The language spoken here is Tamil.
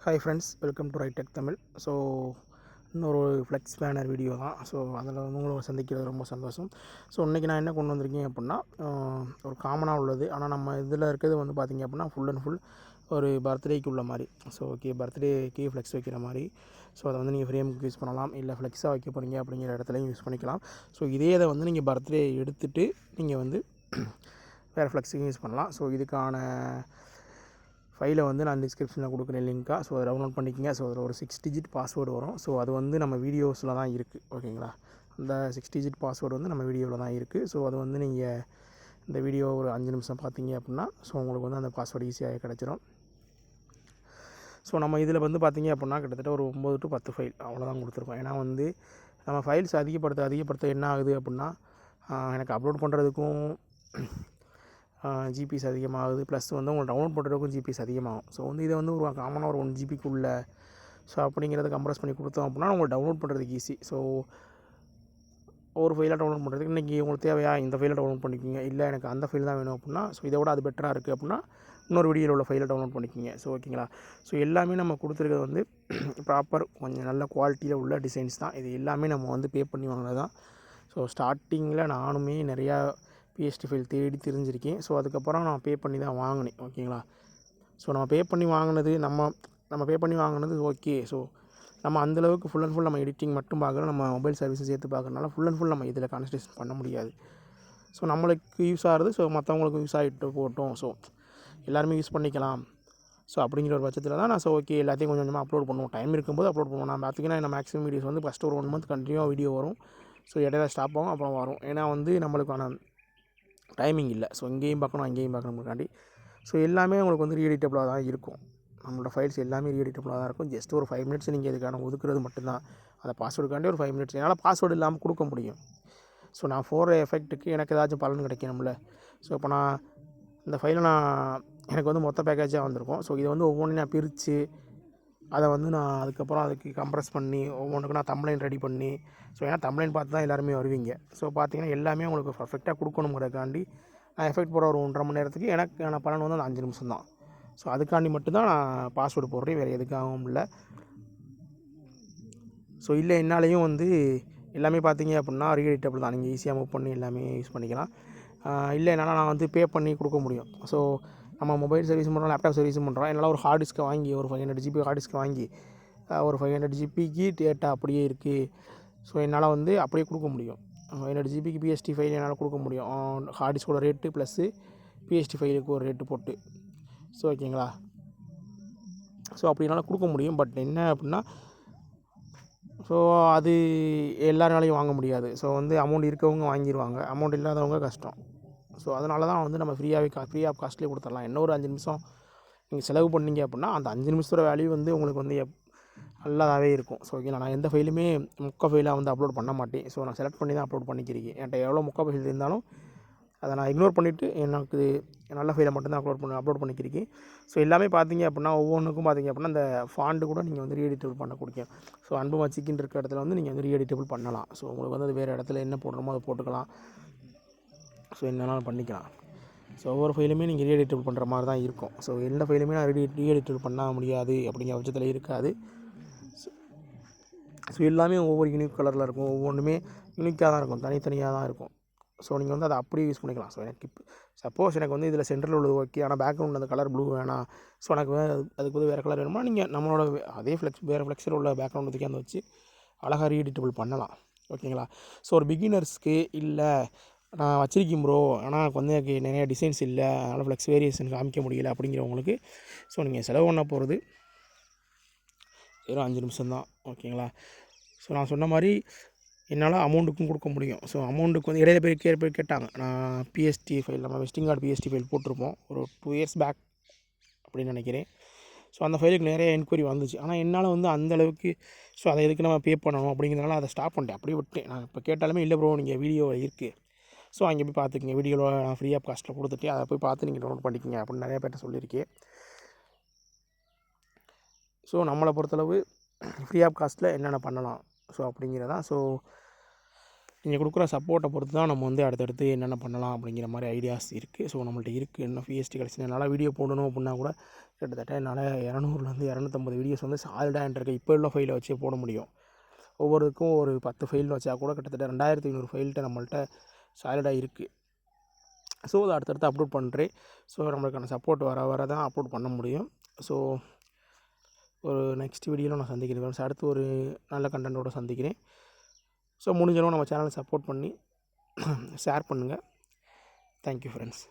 Hi friends, welcome to Ritech Tamil. So இன்னொரு ஃப்ளெக்ஸ் பேனர் வீடியோ தான். ஸோ அதில் வந்து உங்களை சந்திக்கிறது ரொம்ப சந்தோஷம். ஸோ இன்றைக்கி நான் என்ன கொண்டு வந்திருக்கேன் அப்படின்னா, ஒரு காமனாக உள்ளது. ஆனால் நம்ம இதில் இருக்கிறது வந்து பார்த்திங்க அப்படின்னா ஃபுல் அண்ட் ஃபுல் ஒரு பர்த்டேக்கு உள்ள மாதிரி. ஸோ ஓகே, பர்த்டேக்கு ஃப்ளெக்ஸ் வைக்கிற மாதிரி. ஸோ அதை வந்து நீங்கள் ஃப்ரேமுக்கு யூஸ் பண்ணலாம், இல்லை ஃப்ளெக்ஸாக வைக்க போகிறீங்க அப்படிங்கிற இடத்துலையும் யூஸ் பண்ணிக்கலாம். ஸோ இதே இதை வந்து நீங்கள் பர்த்டே எடுத்துகிட்டு நீங்கள் வந்து வேறு ஃப்ளெக்ஸுக்கும் யூஸ் பண்ணலாம். ஸோ இதுக்கான ஃபைலை வந்து நான் டிஸ்கிரிப்ஷனில் கொடுக்குறேன் லிங்க்காக. ஸோ அதை டவுன்லோட் பண்ணிக்கங்க. ஸோ அதில் ஒரு 6 டிஜிட் பாஸ்வேர்டு வரும். ஸோ அது வந்து நம்ம வீடியோஸில் தான் இருக்குது, ஓகேங்களா. அந்த 6 டிஜிட் பாஸ்வேர்டு வந்து நம்ம வீடியோவில் தான் இருக்குது. ஸோ அது வந்து நீங்கள் இந்த வீடியோ ஒரு 5 நிமிஷம் பார்த்தீங்க அப்படின்னா ஸோ உங்களுக்கு வந்து அந்த பாஸ்வேர்டு ஈஸியாக கிடச்சிரும். ஸோ நம்ம இதில் வந்து பார்த்திங்க அப்படின்னா கிட்டத்தட்ட ஒரு 9 to 10 ஃபைல் அவ்வளோதான் கொடுத்துருக்கோம். ஏன்னா வந்து நம்ம ஃபைல்ஸ் அதிகப்படுத்த என்ன ஆகுது அப்படின்னா, எனக்கு அப்லோட் பண்ணுறதுக்கும் ஜிபிஸ் அதிகமாகுது, ப்ளஸ் வந்து உங்களுக்கு டவுன்லோட் பண்ணுறதுக்கும் ஜிபிஸ் அதிகமாகும். ஸோ வந்து இதை வந்து ஒரு காமனாக ஒரு 1 ஜிபிக்குள்ளே ஸோ அப்படிங்கிறத கம்ப்ரஸ் பண்ணி கொடுத்தோம் அப்படின்னா உங்களுக்கு டவுன்லோட் பண்ணுறதுக்கு ஈஸி. ஸோ ஒரு ஃபைலாக டவுன்லோட் பண்ணுறதுக்கு இன்றைக்கி உங்களுக்கு தேவையா இந்த ஃபைலை டவுன்லோட் பண்ணிக்கோங்க, இல்லை எனக்கு அந்த ஃபைல் தான் வேணும் அப்படின்னா ஸோ இதை விட அது பெட்டராக இருக்குது அப்படின்னா இன்னொரு வீடியோவில் உள்ள ஃபைலை டவுன்லோட் பண்ணிக்கோங்க. ஸோ ஓகேங்களா. ஸோ எல்லாமே நம்ம கொடுத்துருக்கிறது வந்து ப்ராப்பர் கொஞ்சம் நல்ல குவாலிட்டியில் உள்ள டிசைன்ஸ் தான். இது எல்லாமே நம்ம வந்து பே பண்ணி வாங்கினது தான். ஸோ ஸ்டார்டிங்கில் நானுமே நிறையா பிஎஸ்டி ஃபைல் தேடி தெரிஞ்சிருக்கேன். ஸோ அதுக்கப்புறம் நான் பே பண்ணி தான் வாங்கினேன், ஓகேங்களா. ஸோ நம்ம பே பண்ணி வாங்கினது ஓகே. ஸோ நம்ம அந்தளவுக்கு ஃபுல் அண்ட் ஃபுல் நம்ம எடிட்டிங் மட்டும் பார்க்குறோம், நம்ம மொபைல் சர்வீஸை சேர்த்து பார்க்குறதுனால ஃபுல் அண்ட் ஃபுல் நம்ம இதில் கான்சன்ட்ரேஷன் பண்ண முடியாது. ஸோ நம்மளுக்கு யூஸ் ஆகிறது, ஸோ மற்றவங்களுக்கு யூஸ் ஆகிட்டு போகட்டும், ஸோ எல்லாருமே யூஸ் பண்ணிக்கலாம். ஸோ அப்படிங்கிற ஒரு பட்சத்தில் தான் நான் ஓகே எல்லாத்தையும் கொஞ்சம் கொஞ்சமாக அப்லோட் பண்ணுவோம். டைம் இருக்கும்போது அப்லோட் பண்ணுவோம். நான் பார்த்திங்கன்னா என்ன மேக்ஸிமம் வீடியோஸ் வந்து ஃபஸ்ட்டு ஒரு 1 மந்த் கண்டினியூவாக வீடியோ வரும். ஸோ இடையில ஸ்டாப் ஆகும், அப்புறம் வரும். ஏன்னா வந்து நம்மளுக்கான டைமிங் இல்லை. ஸோ இங்கேயும் பார்க்கணும் அங்கேயும் பார்க்கணுங்காண்டி ஸோ எல்லாமே உங்களுக்கு வந்து ரீஎடிட்டபிளாக தான் இருக்கும். நம்மளோட ஃபைல்ஸ் எல்லாமே ரீஎடிட்டபிளாக தான் இருக்கும். ஜஸ்ட் ஒரு 5 மினிட்ஸ் நீங்கள் இதுக்கான ஒதுக்குறது மட்டும்தான். அந்த பாஸ்வேர்டுக்காண்டி ஒரு 5 மினிட்ஸ் என்னால் பாஸ்வேர்டு இல்லாமல் கொடுக்க முடியும். ஸோ நான் போடுற எஃபெக்ட்டுக்கு எனக்கு ஏதாச்சும் பலன் கிடைக்கணும்ல. ஸோ இப்போ இந்த ஃபைலை எனக்கு வந்து மொத்த பேக்கேஜாக வந்திருக்கும். ஸோ இதை வந்து ஒவ்வொன்றையும் நான் பிரித்து அதை வந்து நான் அதுக்கு கம்ப்ரஸ் பண்ணி ஒவ்வொன்றுக்கும் நான் தம்ப்லைன் ரெடி பண்ணி, ஸோ ஏன்னா தம்ப்லைன் பார்த்து தான் எல்லாருமே வருவீங்க. ஸோ பார்த்தீங்கன்னா எல்லாமே உங்களுக்கு பர்ஃபெக்டாக கொடுக்கணுங்கிறதுக்காண்டி நான் எஃபெக்ட் போட ஒரு 1.5 மணி நேரத்துக்கு எனக்கான பலன் வந்து அந்த 5 நிமிஷம் தான். ஸோ அதுக்காண்டி மட்டும்தான் நான் பாஸ்வேர்டு போடுறேன், வேறு எதுக்காகவும் இல்லை. ஸோ இல்லை என்னாலையும் வந்து எல்லாமே பார்த்தீங்க அப்படின்னா ரீஎடிட்டபிள் தான். நீங்கள் ஈஸியாக மூவ் பண்ணி எல்லாமே யூஸ் பண்ணிக்கலாம். இல்லை என்னால் நான் வந்து பே பண்ணி கொடுக்க முடியும். ஸோ நம்ம மொபைல் சர்வீஸும் பண்ணுறோம், லேப்டாப் சர்வீஸும் பண்ணுறோம். என்னால் ஒரு ஹார்ட் டிஸ்க்கை வாங்கி ஒரு 500 ஜிபி ஹார்ட் டிஸ்க்கை வாங்கி ஒரு 500 ஜிபிக்கு டேட்டா அப்படியே இருக்குது. ஸோ என்னால் வந்து அப்படியே கொடுக்க முடியும். 500 ஜிபிக்கு பிஎஸ்டி ஃபைல் என்னால் கொடுக்க முடியும். ஹார்ட் டிஸ்கோட ரேட்டு ப்ளஸ்ஸு பிஎஸ்டி ஃபைலுக்கு ஒரு ரேட்டு போட்டு. ஸோ ஓகேங்களா. ஸோ அப்படி என்னால் கொடுக்க முடியும். பட் என்ன அப்படின்னா ஸோ அது எல்லாராலையும் வாங்க முடியாது. ஸோ வந்து அமௌண்ட் இருக்கவங்க வாங்கிடுவாங்க, அமௌண்ட் இல்லாதவங்க கஷ்டம். ஸோ அதனால தான் வந்து நம்ம ஃப்ரீ ஆஃப் காஸ்ட்லேயே கொடுத்துடலாம். என்ன ஒரு 5 நிமிஷம் நீங்கள் செலவு பண்ணீங்க அப்படின்னா அந்த 5 நிமிஷத்தோட வேல்யூ வந்து உங்களுக்கு வந்து நல்லாவே இருக்கும். ஸோ ஓகேங்களா. நான் எந்த ஃபைலுமே மொக்க ஃபைலாக வந்து அப்லோட் பண்ண மாட்டேன். ஸோ நான் செலக்ட் பண்ணி தான் அப்லோட் பண்ணிக்கிறேன். என்கிட்ட எவ்வளோ மொக்க ஃபைல் இருந்தாலும் அதை நான் இக்னோர் பண்ணிவிட்டு எனக்கு நல்ல ஃபைலை மட்டும்தான் அப்லோட் பண்ணிக்கிறேன். ஸோ எல்லாமே பார்த்தீங்க அப்படின்னா ஒவ்வொன்றுக்கும் பார்த்தீங்க அப்படின்னா அந்த ஃபாண்டு கூட நீங்கள் வந்து ரீஎடிட்டபிள் பண்ண கொடுக்கும். ஸோ அன்பு மச்சிக்கின்னு இருக்க இடத்துல வந்து நீங்கள் வந்து ரீஎடிட்டபிள் பண்ணலாம். ஸோ உங்களுக்கு வந்து அது வேறு இடத்துல என்ன போடணுமோ அதை போட்டுக்கலாம். ஸோ என்னென்னாலும் பண்ணிக்கலாம். ஸோ ஒவ்வொரு ஃபைலுமே நீங்கள் ரீஎடிட்டபிள் பண்ணுற மாதிரி தான் இருக்கும். ஸோ எந்த ஃபைலுமே நான் ரீஎடிட்டபிள் பண்ண முடியாது அப்படிங்கிற பட்சத்தில் இருக்காது. ஸோ எல்லாமே ஒவ்வொரு யூனிக் கலரில் இருக்கும், ஒவ்வொன்றுமே யூனிக்காக தான் இருக்கும், தனித்தனியாக தான் இருக்கும். ஸோ நீங்கள் வந்து அதை அப்படியே யூஸ் பண்ணிக்கலாம். ஸோ எனக்கு சப்போஸ் எனக்கு வந்து இதில் சென்டரில் உள்ளது ஓகே, ஆனால் பேக்ரவுண்டில் அந்த கலர் ப்ளூ வேணாம், ஸோ எனக்கு அதுக்கு வந்து வேறு கலர் வேணுமா, நீங்கள் நம்மளோட அதே வேறு ஃப்ளெக்ஸில் உள்ள பேக்ரவுண்ட் தூக்கி வச்சு அழகாக ரீஎடிட்டபிள் பண்ணலாம், ஓகேங்களா. ஸோ ஒரு பிகினர்ஸ்க்கு இல்லை நான் வச்சிருக்கேன் ப்ரோ, ஆனால் எனக்கு வந்து எனக்கு நிறைய டிசைன்ஸ் இல்லை, அதனால் ஃப்ளெக்ஸ் வேரியேஷன் காமிக்க முடியல அப்படிங்கிறவங்களுக்கு ஸோ நீங்கள் செலவு பண்ண போகிறது வெறும் 5 நிமிஷம் தான், ஓகேங்களா. ஸோ நான் சொன்ன மாதிரி என்னால் அமௌண்ட்டுக்கும் கொடுக்க முடியும். ஸோ அமௌண்ட்டுக்கு வந்து இடையில பேர் கேட்டாங்க. நான் பிஎஸ்டி ஃபைல் நம்ம விசிட்டிங் கார்டு பிஎஸ்டி ஃபைல் போட்டிருப்போம் ஒரு 2 இயர்ஸ் பேக் அப்படின்னு நினைக்கிறேன். ஸோ அந்த ஃபைலுக்கு நிறைய என்கொயரி வந்துச்சு. ஆனால் என்னால் வந்து அந்தளவுக்கு ஸோ அதை எதுக்கு நம்ம பே பண்ணணும் அப்படிங்கிறதுனால அதை ஸ்டாப் பண்ணிட்டேன், அப்படியே விட்டேன். நான் இப்போ கேட்டாலுமே இல்லை ப்ரோ நீங்கள் வீடியோ இருக்குது, ஸோ அங்கே போய் பார்த்துக்கிங்க, வீடியோவில் நான் ஃப்ரீ ஆஃப் காஸ்ட்டில் கொடுத்துட்டு அதை போய் பார்த்து நீங்கள் டவுன்லோட் பண்ணிக்கிங்க அப்படின்னு நிறைய பேர்ட்ட சொல்லியிருக்கேன். ஸோ நம்மளை பொறுத்தளவு ஃப்ரீ ஆஃப் காஸ்ட்டில் என்னென்ன பண்ணலாம் ஸோ அப்படிங்கிறதான். ஸோ நீங்கள் கொடுக்குற சப்போர்ட்டை பொறுத்து தான் நம்ம வந்து அடுத்தடுத்து என்னென்ன பண்ணலாம் அப்படிங்கிற மாதிரி ஐடியாஸ் இருக்குது. ஸோ நம்மள்ட்ட இருக்குது இன்னும் பிஎஸ்டி கிடச்சி என்னால் வீடியோ போடணும் அப்படின்னா கூட கிட்டத்தட்ட என்னால் 200லேருந்து 250 வீடியோஸ் வந்து சாலிடாக என்கிட்ட இப்போ உள்ள ஃபைலை வச்சே போட முடியும். ஒவ்வொருக்கும் ஒரு 10 ஃபைல் வச்சா கூட கிட்டத்தட்ட 2500 ஃபைல்கிட்ட நம்மள்ட்ட சாலிடாக இருக்குது. ஸோ அதை அடுத்தடுத்து அப்லோட் பண்ணுறேன். ஸோ நம்மளுக்கான சப்போர்ட் வர தான் அப்லோட் பண்ண முடியும். ஸோ ஒரு நெக்ஸ்ட் வீடியோவில் நான் சந்திக்கிறேன் ஃப்ரெண்ட்ஸ். அடுத்து ஒரு நல்ல கண்டென்ட்டோட சந்திக்கிறேன். ஸோ முடிஞ்சளவு நம்ம சேனலை சப்போர்ட் பண்ணி ஷேர் பண்ணுங்கள். Thank you friends.